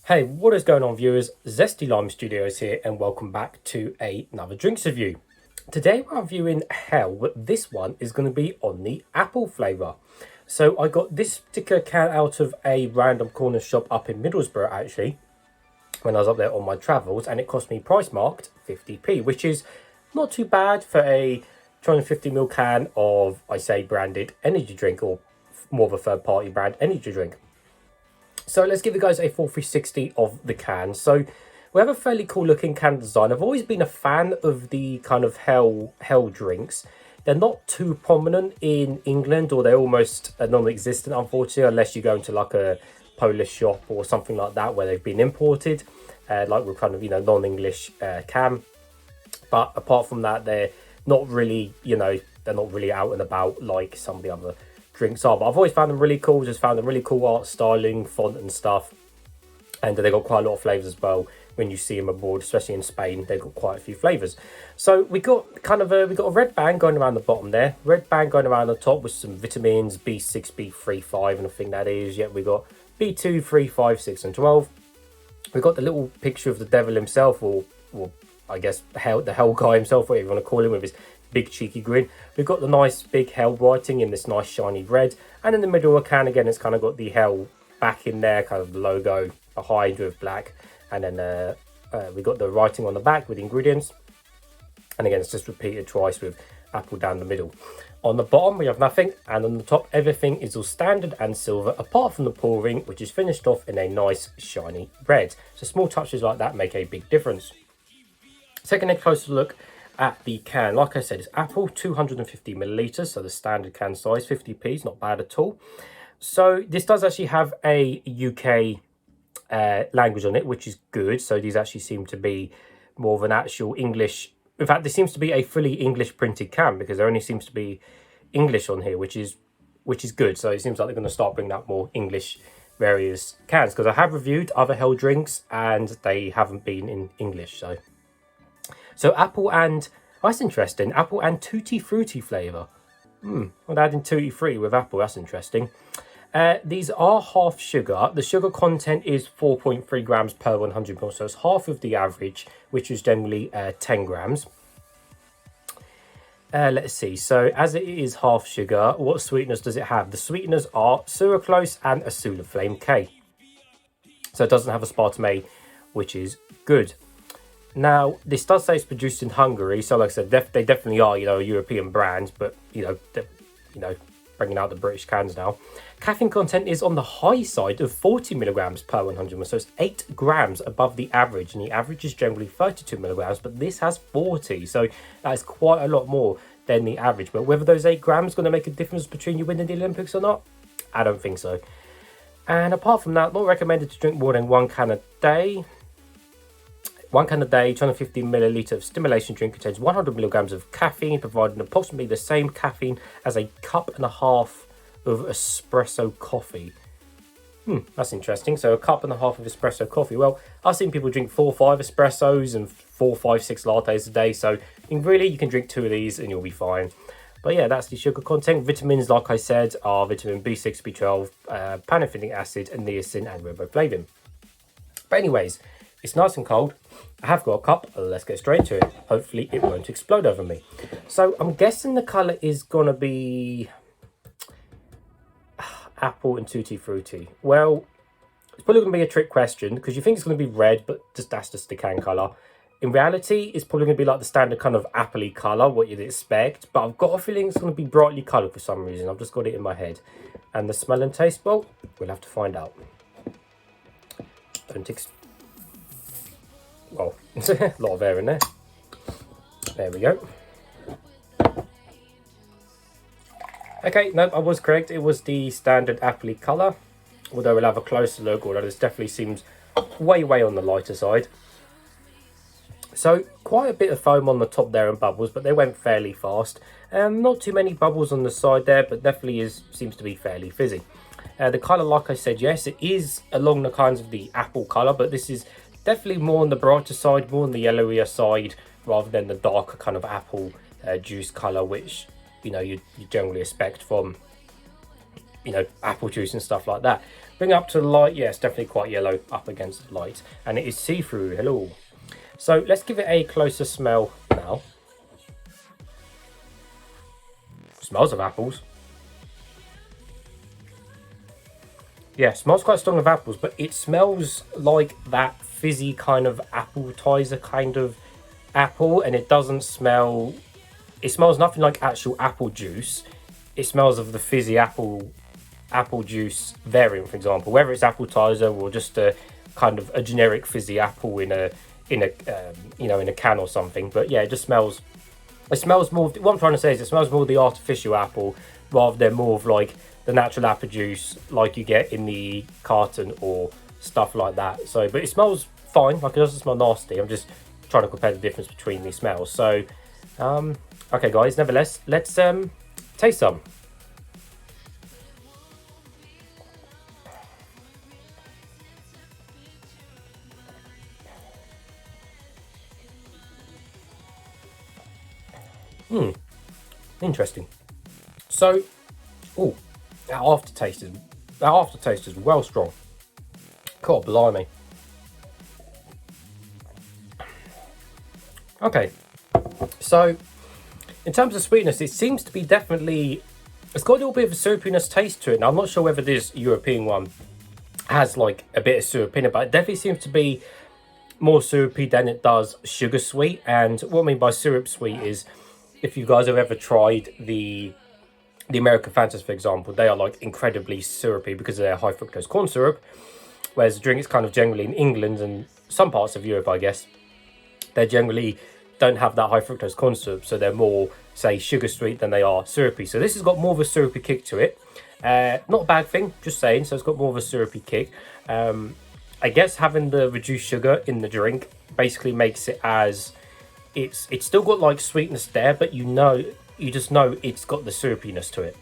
Hey, what is going on, viewers? Zesty Lime Studios here, and welcome back to another drinks review. Today we're reviewing Hell, but this one is going to be on the apple flavour. So I got this particular can out of a random corner shop up in Middlesbrough, actually, when I was up there on my travels, and it cost me price marked 50p, which is not too bad for a 250ml can of, I say, branded energy drink, or more of a third-party brand energy drink. So let's give you guys a full 360 of the can. So we have a fairly cool looking can design. I've always been a fan of the kind of hell drinks. They're not too prominent in England, or they're almost non-existent, unfortunately, unless you go into like a Polish shop or something like that where they've been imported, like with kind of, non-English can. But apart from that, they're not really, they're not really out and about like some of the other drinks are. But I've always found them really cool, just found them really cool art styling, font and stuff. And they got quite a lot of flavours as well when you see them abroad, especially in Spain. They've got quite a few flavours. So we got kind of we got a red band going around the bottom there, red band going around the top with some vitamins B6, B3, 5, and I think that is. Yeah, we got B2, 3, 5, 6, and 12. We got the little picture of the devil himself, or I guess the hell guy himself, whatever you want to call him, with his big cheeky grin. We've got the nice big hell writing in this nice shiny red, and in the middle of the can again, it's kind of got the hell back in there, kind of the logo behind with black, and then we got the writing on the back with the ingredients, and again it's just repeated twice with apple down the middle. On the bottom we have nothing, and on the top everything is all standard and silver apart from the pouring, which is finished off in a nice shiny red. So small touches like that make a big difference. Taking a closer look at the can, like I said, it's apple, 250 milliliters, so the standard can size, 50p is not bad at all. So this does actually have a UK language on it, which is good. So these actually seem to be more of an actual English. In fact, this seems to be a fully English printed can, because there only seems to be English on here, which is good. So it seems like they're going to start bringing out more English various cans, because I have reviewed other hell drinks and they haven't been in English. So apple and, oh, that's interesting, apple and tutti frutti flavour. I'm adding tutti frutti with apple, that's interesting. These are half sugar. The sugar content is 4.3 grams per 100 ml, so it's half of the average, which is generally 10 grams. Let's see, so as it is half sugar, what sweeteners does it have? The sweeteners are sucralose and acetylflame K. So it doesn't have aspartame A, which is good. Now, this does say it's produced in Hungary, so like I said, they definitely are, a European brand, but, bringing out the British cans now. Caffeine content is on the high side of 40 milligrams per 100 ml, so it's 8 grams above the average, and the average is generally 32 milligrams, but this has 40, so that is quite a lot more than the average. But whether those 8 grams going to make a difference between you winning the Olympics or not, I don't think so. And apart from that, not recommended to drink more than 1 can a day. 1 can a day, 250 milliliter of stimulation drink contains 100 milligrams of caffeine, providing approximately the same caffeine as a cup and a half of espresso coffee. That's interesting. So a cup and a half of espresso coffee. Well, I've seen people drink 4 or 5 espressos and 4, 5, 6 lattes a day. So really, you can drink 2 of these and you'll be fine. But yeah, that's the sugar content. Vitamins, like I said, are vitamin B6, B12, pantothenic acid, and niacin, and riboflavin. But anyways, it's nice and cold. I have got a cup. Let's get straight to it. Hopefully it won't explode over me. So I'm guessing the colour is going to be apple and tutti frutti. Well, it's probably going to be a trick question, because you think it's going to be red, but that's just the can colour. In reality, it's probably going to be like the standard kind of apple-y colour, what you'd expect. But I've got a feeling it's going to be brightly coloured for some reason. I've just got it in my head. And the smell and taste, well, we'll have to find out. Well, a lot of air in there. There we go. Okay, nope, I was correct. It was the standard apple-y colour. Although we'll have a closer look, although this definitely seems way on the lighter side. So quite a bit of foam on the top there and bubbles, but they went fairly fast. Not too many bubbles on the side there, but definitely seems to be fairly fizzy. The colour, like I said, yes, it is along the kinds of the apple colour, but this is definitely more on the brighter side, more on the yellowier side, rather than the darker kind of apple juice colour, which you generally expect from you know, apple juice and stuff like that. Bring it up to the light. Yeah, it's definitely quite yellow up against the light, and it is see-through. Hello. So let's give it a closer smell now. Smells of apples. Yeah, smells quite strong of apples, but it smells like that fizzy kind of appetizer kind of apple, and it doesn't smell, it smells nothing like actual apple juice. It smells of the fizzy apple juice variant, for example, whether it's appetizer or just a kind of a generic fizzy apple in a you know, in a can or something. But yeah, it just smells, it smells more, what I'm trying to say is it smells more of the artificial apple rather than more of like the natural apple juice like you get in the carton or stuff like that. So, but it smells fine, like it doesn't smell nasty. I'm just trying to compare the difference between these smells. So okay guys, nevertheless, let's taste some. Interesting. So, oh, that aftertaste is well strong. God blimey. Okay, so in terms of sweetness, it seems to be definitely, it's got a little bit of a syrupiness taste to it. Now, I'm not sure whether this European one has like a bit of syrup in it, but it definitely seems to be more syrupy than it does sugar sweet. And what I mean by syrup sweet is, if you guys have ever tried the American Fantas, for example, they are like incredibly syrupy because of their high fructose corn syrup, whereas the drink is kind of generally in England and some parts of Europe, I guess, they generally don't have that high fructose corn syrup, so they're more, say, sugar sweet than they are syrupy. So this has got more of a syrupy kick to it. Not a bad thing, just saying. So it's got more of a syrupy kick. I guess having the reduced sugar in the drink basically makes it as, it's still got like sweetness there, but you just know it's got the syrupiness to it.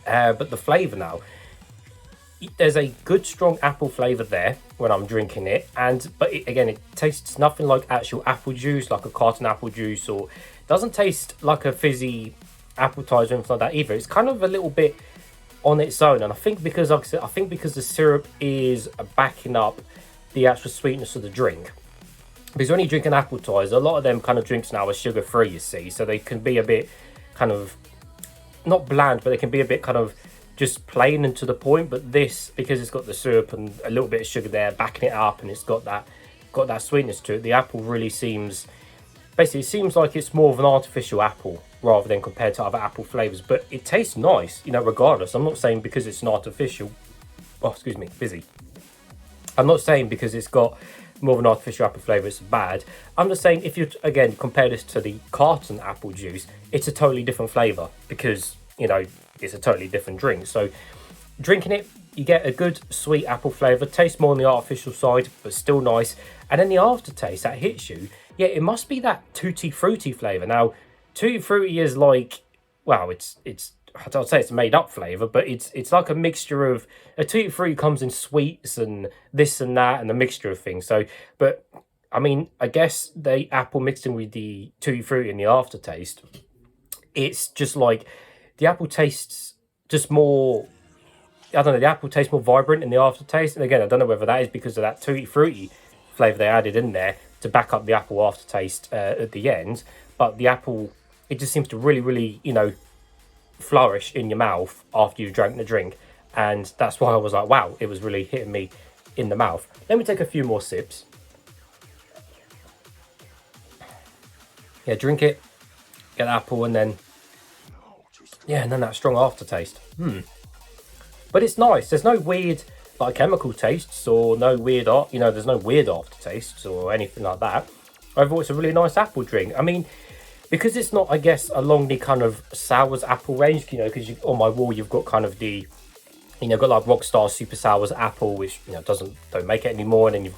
But the flavour now, there's a good strong apple flavour there when I'm drinking it, but again, it tastes nothing like actual apple juice, like a carton apple juice, or doesn't taste like a fizzy appetizer or anything like that either. It's kind of a little bit on its own, and I think because, like I said, I think because the syrup is backing up the actual sweetness of the drink. Because when you drink an appetizer, a lot of them kind of drinks now are sugar free, you see, so they can be a bit kind of not bland, but they can be a bit kind of just plain and to the point. But this, because it's got the syrup and a little bit of sugar there backing it up, and it's got that sweetness to it, the apple really seems, basically it seems like it's more of an artificial apple rather than compared to other apple flavors. But it tastes nice, you know, regardless. I'm not saying because it's an artificial, oh excuse me, busy, I'm not saying because it's got more of an artificial apple flavor it's bad. I'm just saying, if you again compare this to the carton apple juice, it's a totally different flavor because, you know, it's a totally different drink. So drinking it, you get a good sweet apple flavor, tastes more on the artificial side, but still nice. And then the aftertaste that hits you, yeah, it must be that tutti frutti flavor. Now, tutti frutti is like, well, it's I'd say it's a made up flavor, but it's like a mixture of, a tutti frutti comes in sweets and this and that and a mixture of things. So, but I mean, I guess the apple mixed in with the tutti frutti in the aftertaste, it's just like the apple tastes just more, I don't know, the apple tastes more vibrant in the aftertaste. And again, I don't know whether that is because of that tutti frutti flavor they added in there to back up the apple aftertaste at the end. But the apple, it just seems to really, really, you know, flourish in your mouth after you've drank the drink. And that's why I was like, wow, it was really hitting me in the mouth. Let me take a few more sips. Yeah, drink it, get the apple, and then, yeah, and then that strong aftertaste. But it's nice. There's no weird like chemical tastes or no weird, you know, there's no weird aftertastes or anything like that. Overall, it's a really nice apple drink. I mean, because it's not, I guess, along the kind of sours apple range, you know, because on my wall you've got kind of the, you know, got like Rockstar Super Sours apple, which, you know, don't make it anymore, and then you've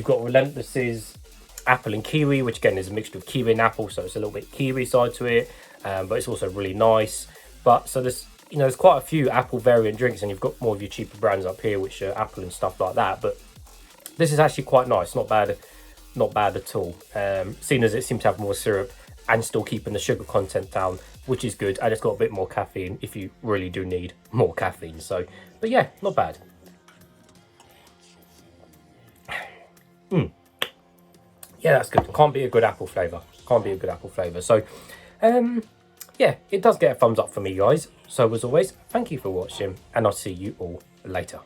got Relentless's apple and kiwi, which again is a mixture of kiwi and apple, so it's a little bit kiwi side to it, but it's also really nice. But so there's, you know, there's quite a few apple variant drinks, and you've got more of your cheaper brands up here, which are apple and stuff like that. But this is actually quite nice, not bad at all. Seeing as it seems to have more syrup and still keeping the sugar content down, which is good. And it's got a bit more caffeine if you really do need more caffeine. So, but yeah, not bad. Yeah, that's good. Can't be a good apple flavour. Can't be a good apple flavour. So, yeah, it does get a thumbs up for me, guys. So as always, thank you for watching, and I'll see you all later.